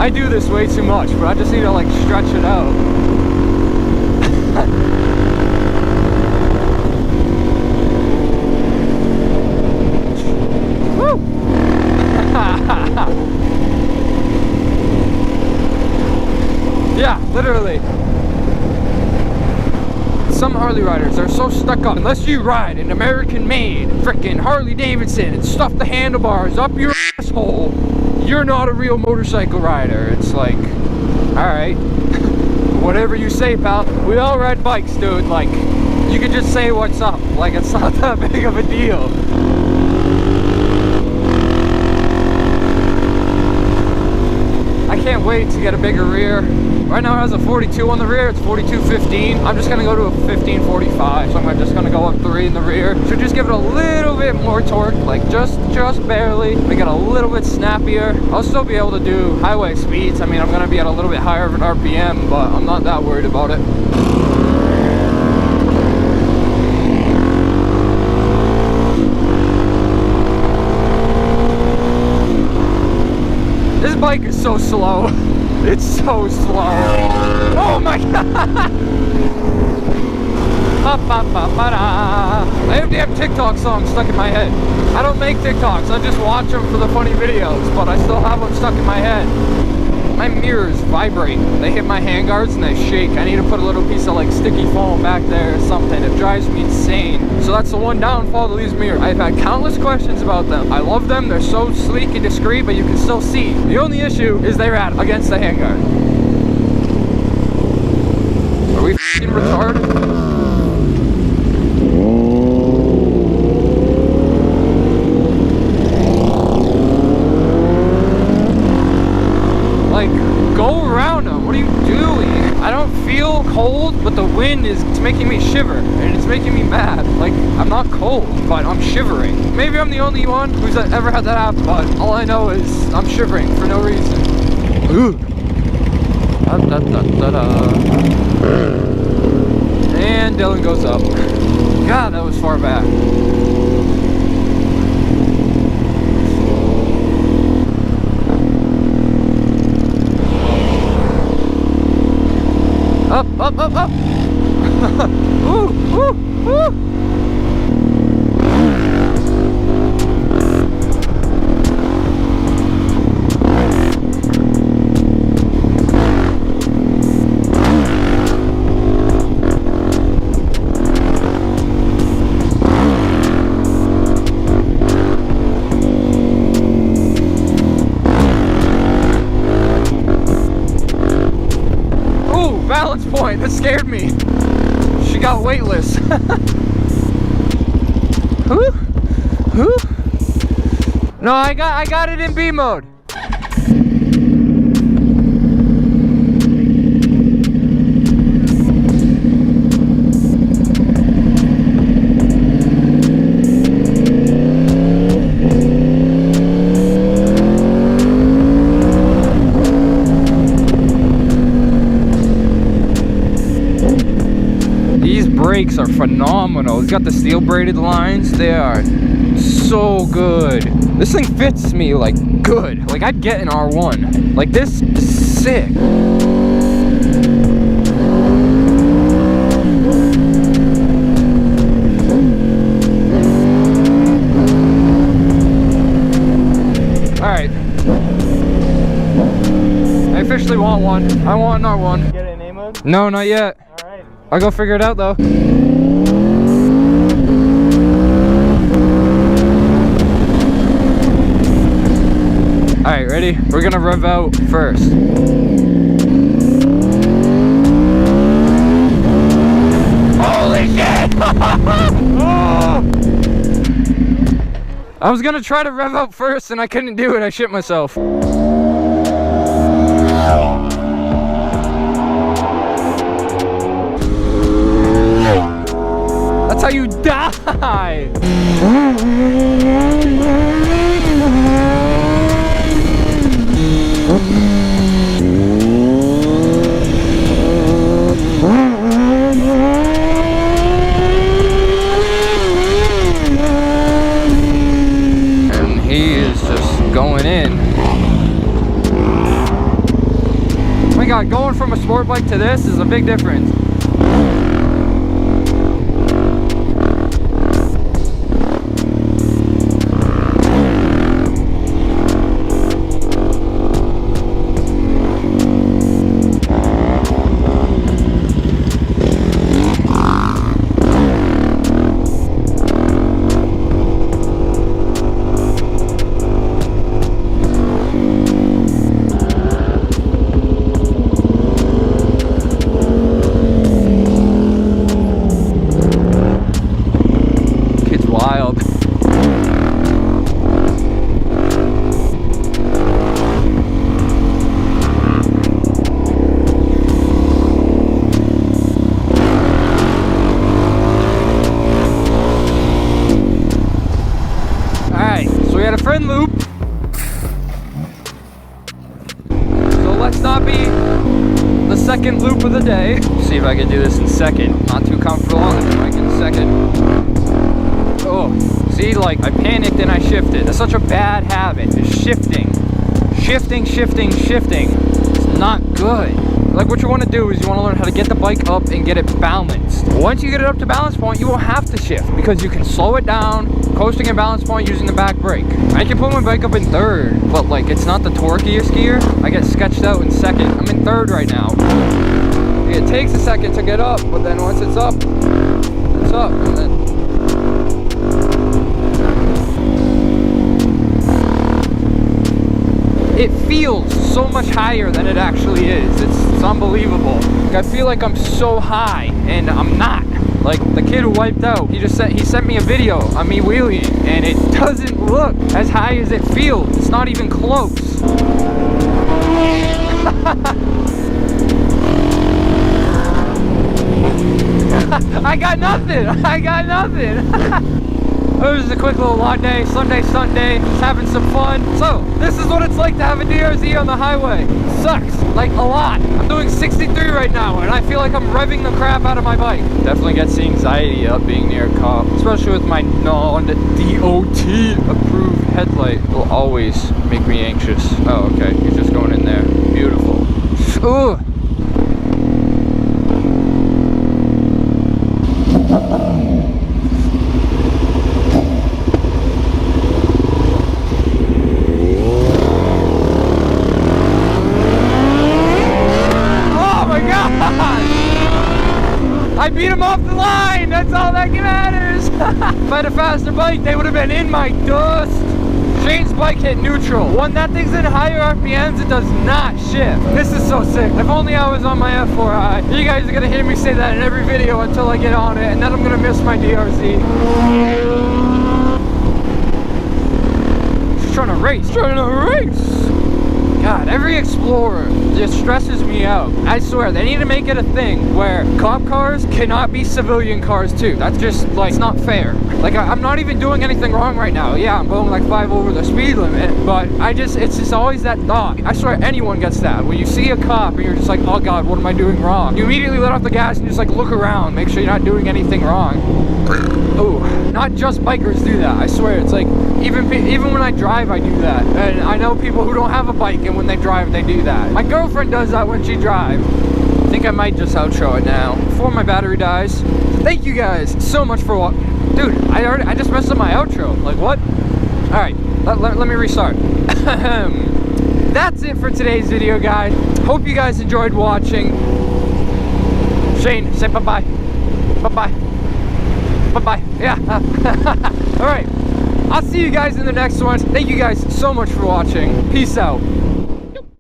I do this way too much, but I just need to like stretch it out. Woo! Yeah, literally. Some Harley riders are so stuck up. Unless you ride an American-made frickin' Harley Davidson and stuff the handlebars up your asshole, you're not a real motorcycle rider. It's like, alright, whatever you say, pal. We all ride bikes, dude. Like, you can just say what's up. Like, it's not that big of a deal. I can't wait to get a bigger rear. Right now it has a 42 on the rear, it's 42.15. I'm just gonna go to a 15.45, so I'm just gonna go up 3 in the rear. Should just give it a little bit more torque, like just barely. Make it a little bit snappier. I'll still be able to do highway speeds. I mean, I'm gonna be at a little bit higher of an RPM, but I'm not that worried about it. This bike is so slow. It's so slow. Oh my god! I have damn TikTok songs stuck in my head. I don't make TikToks, I just watch them for the funny videos, but I still have them stuck in my head. My mirrors vibrate. They hit my handguards and they shake. I need to put a little piece of like sticky foam back there or something. It drives me insane. So that's the one downfall to these mirrors. I've had countless questions about them. I love them. They're so sleek and discreet, but you can still see. The only issue is they rattle against the handguard. Are we f***ing retarded? Like, go around them. What are you doing? I don't feel cold, but the wind is making me shiver, and it's making me mad. Like, I'm not cold, but I'm shivering. Maybe I'm the only one who's ever had that happen, but all I know is I'm shivering for no reason. Ooh. And Dylan goes up. God, that was far back. Up, up, up, up! Ooh, ooh, ooh! Balance point, that scared me. She got weightless. Whoo, whoo. No, I got it in B mode. Brakes are phenomenal. It's got the steel braided lines. They are so good. This thing fits me like good. Like I'd get an R1. Like this is sick. Alright. I officially want one. I want an R1. Get it in A mode? No, not yet. Alright. I'll go figure it out though. Alright, ready? We're gonna rev out first. Holy shit! Oh! I was gonna try to rev out first and I couldn't do it. I shit myself. That's how you die! And he is just going in. God, going from a sport bike to this is a big difference. Loop. So let's not be the second loop of the day. See if I can do this in second. Not too comfortable on the bike in second. Oh, see, like I panicked and I shifted. That's such a bad habit. Is shifting. Shifting. It's not good. Like what you want to do is you want to learn how to get the bike up and get it balanced. Once you get it up to balance point, you won't have to shift because you can slow it down, coasting in balance point using the back brake. I can put my bike up in third, but like it's not the torquiest gear. I get sketched out in second. I'm in third right now. It takes a second to get up, but then once it's up, and then it feels so much higher than it actually is. It's unbelievable. I feel like I'm so high, and I'm not. Like the kid who wiped out, he sent me a video of me wheeling, and it doesn't look as high as it feels. It's not even close. I got nothing. It was a quick little lawn day, Sunday stunt day, just having some fun. So, this is what it's like to have a DRZ on the highway. Sucks, like a lot. I'm doing 63 right now, and I feel like I'm revving the crap out of my bike. Definitely gets the anxiety up being near a cop, especially with my non-DOT approved headlight. It will always make me anxious. Oh, okay, he's just going in there. Beautiful. Ooh. I beat him off the line, that's all that matters. If I had a faster bike, they would have been in my dust. Shane's bike hit neutral. When that thing's in higher RPMs, it does not shift. This is so sick. If only I was on my F4i. You guys are gonna hear me say that in every video until I get on it, and then I'm gonna miss my DRZ. Just trying to race. God, every Explorer just stresses me out. I swear, they need to make it a thing where cop cars cannot be civilian cars too. That's just, like, it's not fair. Like, I'm not even doing anything wrong right now. Yeah, I'm going like 5 over the speed limit, but it's just always that thought. I swear anyone gets that. When you see a cop and you're just like, oh God, what am I doing wrong? You immediately let off the gas and just like look around, make sure you're not doing anything wrong. Oh, not just bikers do that. I swear, it's like, even when I drive, I do that. And I know people who don't have a bike, and when they drive, they do that. My girlfriend does that when she drives. I think I might just outro it now before my battery dies. Thank you guys so much for watching. Dude, I just messed up my outro. Like, what? All right, let me restart. That's it for today's video, guys. Hope you guys enjoyed watching. Shane, say bye-bye. Bye-bye. Bye-bye. Yeah. All right. I'll see you guys in the next one. Thank you guys so much for watching. Peace out.